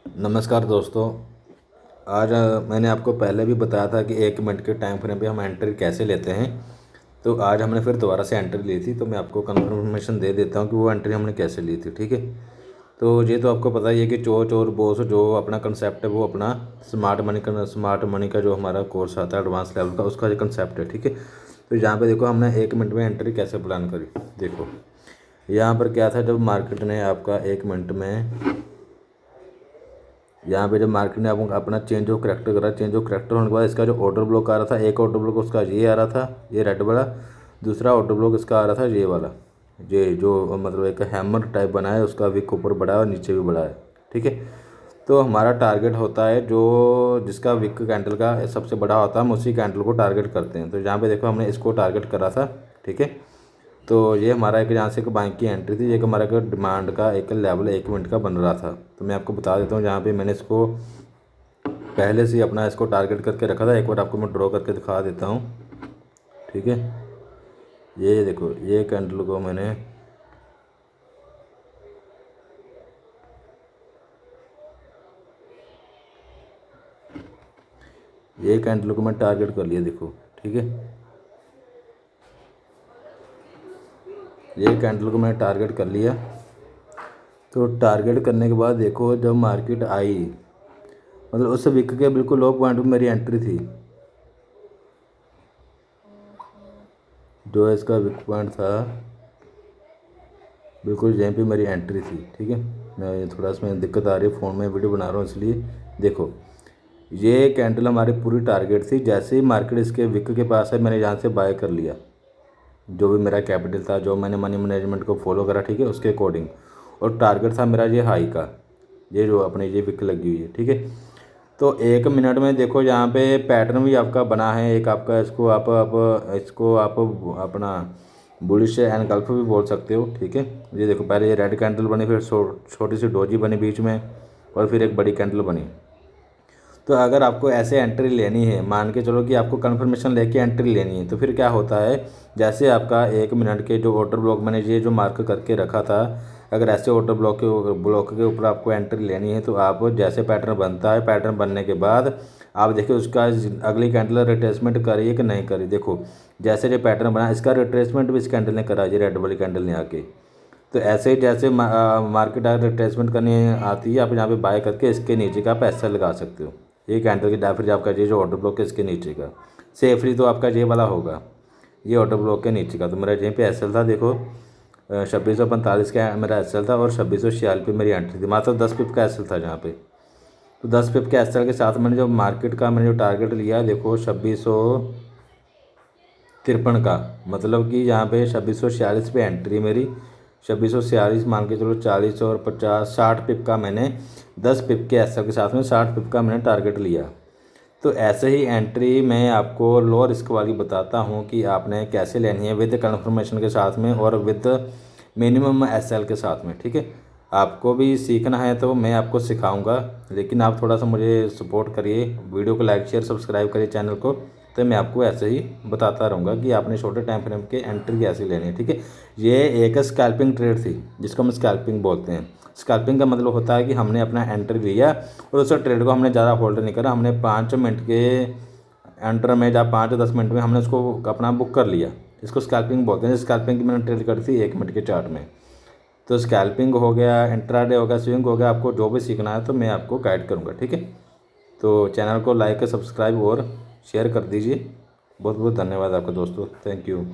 नमस्कार दोस्तों। आज मैंने आपको पहले भी बताया था कि 1 मिनट के टाइम फ्रेम पे हम एंट्री कैसे लेते हैं। तो आज हमने फिर दोबारा से एंट्री ली थी, तो मैं आपको कंफर्मेशन दे देता हूँ कि वो एंट्री हमने कैसे ली थी। ठीक है, तो ये तो आपको पता ही है कि चोर चोर बॉस जो अपना कंसेप्ट है वो अपना स्मार्ट मनी का जो हमारा कोर्स आता है एडवांस लेवल का, उसका जो कंसेप्ट है। ठीक है, तो यहाँ पे देखो हमने 1 मिनट में एंट्री कैसे प्लान करी। देखो यहाँ पर क्या था, जब मार्केट ने आपका 1 मिनट में यहाँ पे जब मार्केट ने अपना चेंज ऑफ करेक्टर करा, चेंज ऑफ करेक्टर होने के बाद इसका जो ऑर्डर ब्लॉक आ रहा था, एक ऑर्डर ब्लॉक उसका ये आ रहा था, ये रेड वाला। दूसरा ऑर्डर ब्लॉक इसका आ रहा था ये वाला, ये जो मतलब एक हैमर टाइप बना है, उसका विक ऊपर बड़ा है और नीचे भी बड़ा है। ठीक है, तो हमारा टारगेट होता है जो जिसका विक कैंडल का सबसे बड़ा होता है, हम उसी कैंडल को टारगेट करते हैं। तो यहाँ पे देखो हमने इसको टारगेट करा था। ठीक है, तो ये हमारा एक यहाँ से एक बैंक की एंट्री थी, एक हमारा एक डिमांड का एक लेवल 1 मिनट का बन रहा था। तो मैं आपको बता देता हूँ, जहाँ पे मैंने इसको पहले से ही अपना इसको टारगेट करके रखा था। एक बार आपको मैं ड्रॉ करके दिखा देता हूँ। ठीक है, ये देखो ये कैंडल को मैंने ये कैंडल को मैं टारगेट कर लिया, देखो। ठीक है, ये कैंडल को मैंने टारगेट कर लिया। तो टारगेट करने के बाद देखो जब मार्केट आई, मतलब उस विक के बिल्कुल लो पॉइंट पे मेरी एंट्री थी, जो इसका विक पॉइंट था बिल्कुल यहीं पे मेरी एंट्री थी। ठीक है, मैं थोड़ा सा दिक्कत आ रही है, फ़ोन में वीडियो बना रहा हूँ इसलिए। देखो ये कैंडल हमारी पूरी टारगेट थी। जैसे ही मार्केट इसके विक के पास है, मैंने यहाँ से बाय कर लिया, जो भी मेरा कैपिटल था, जो मैंने मनी मैनेजमेंट को फॉलो करा। ठीक है, उसके अकॉर्डिंग। और टारगेट था मेरा ये हाई का, ये जो अपने ये विक लगी हुई है। ठीक है, तो 1 मिनट में देखो यहाँ पे पैटर्न भी आपका बना है एक आपका, इसको आप अपना बुलिश एनगल्फ भी बोल सकते हो। ठीक है, ये देखो पहले ये रेड कैंडल बनी, फिर छोटी सी डोजी बनी बीच में, और फिर एक बड़ी कैंडल बनी। तो अगर आपको ऐसे एंट्री लेनी है, मान के चलो कि आपको कंफर्मेशन लेके एंट्री लेनी है, तो फिर क्या होता है, जैसे आपका 1 मिनट के जो ऑर्डर ब्लॉक मैंने ये जो मार्क करके रखा था, अगर ऐसे ऑर्डर ब्लॉक के ऊपर आपको एंट्री लेनी है, तो आप जैसे पैटर्न बनता है, पैटर्न बनने के बाद आप देखिए उसका अगली कैंडल रिट्रेसमेंट करिए कि नहीं करी। देखो जैसे जो पैटर्न बना, इसका रिट्रेसमेंट भी इस कैंडल ने करा, ये रेड वाली कैंडल ने आके। तो ऐसे ही जैसे मार्केट अगर रिट्रेसमेंट करनी आती है, आप यहाँ पे बाय करके इसके नीचे का आप एसएल लगा सकते हो। ये कैंडल की डायफ्री आपका ये जो ऑर्डर ब्लॉक है इसके नीचे का, सेफरी तो आपका ये वाला होगा, ये ऑर्डर ब्लॉक के नीचे का। तो मेरा यहीं पे एसएल था, देखो 2645 का मेरा एसएल था, और 2646 पे मेरी एंट्री थी। मात्र 10 पिप का एसएल था जहाँ पे। तो 10 पिप के एसएल के साथ मैंने जो मार्केट का मैंने जो टारगेट लिया, देखो 2653 का, मतलब कि यहाँ पे 2646 पे एंट्री मेरी। 2646 मान के चलो 40 और 50 60 पिप का मैंने 10 पिप के एसएल के साथ में 60 पिप का मैंने टारगेट लिया। तो ऐसे ही एंट्री मैं आपको लो रिस्क वाली बताता हूँ कि आपने कैसे लेनी है, विद कन्फर्मेशन के साथ में और विद मिनिमम एसएल के साथ में। ठीक है, आपको भी सीखना है तो मैं आपको सिखाऊंगा, लेकिन आप थोड़ा सा मुझे सपोर्ट करिए, वीडियो को लाइक शेयर सब्सक्राइब करिए चैनल को। तो मैं आपको ऐसे ही बताता रहूँगा कि आपने छोटे टाइम फ्रेम के एंट्री कैसे लेनी है। ठीक है, ये एक स्कैल्पिंग ट्रेड थी जिसको हम स्कैल्पिंग बोलते हैं। स्कैल्पिंग का मतलब होता है कि हमने अपना एंट्री लिया और उस ट्रेड को हमने ज़्यादा होल्ड नहीं करा, हमने 5 मिनट के एंटर में या 5 10 मिनट में हमने उसको अपना बुक कर लिया। इसको स्कैल्पिंग बोलते हैं। स्कैल्पिंग की मैंने ट्रेड करी थी 1 मिनट के चार्ट में। तो स्कैल्पिंग हो गया, इंट्राडे हो गया, स्विंग हो गया, आपको जो भी सीखना है तो मैं आपको गाइड करूँगा। ठीक है, तो चैनल को लाइक सब्सक्राइब और शेयर कर दीजिए। बहुत बहुत धन्यवाद आपका दोस्तों, थैंक यू।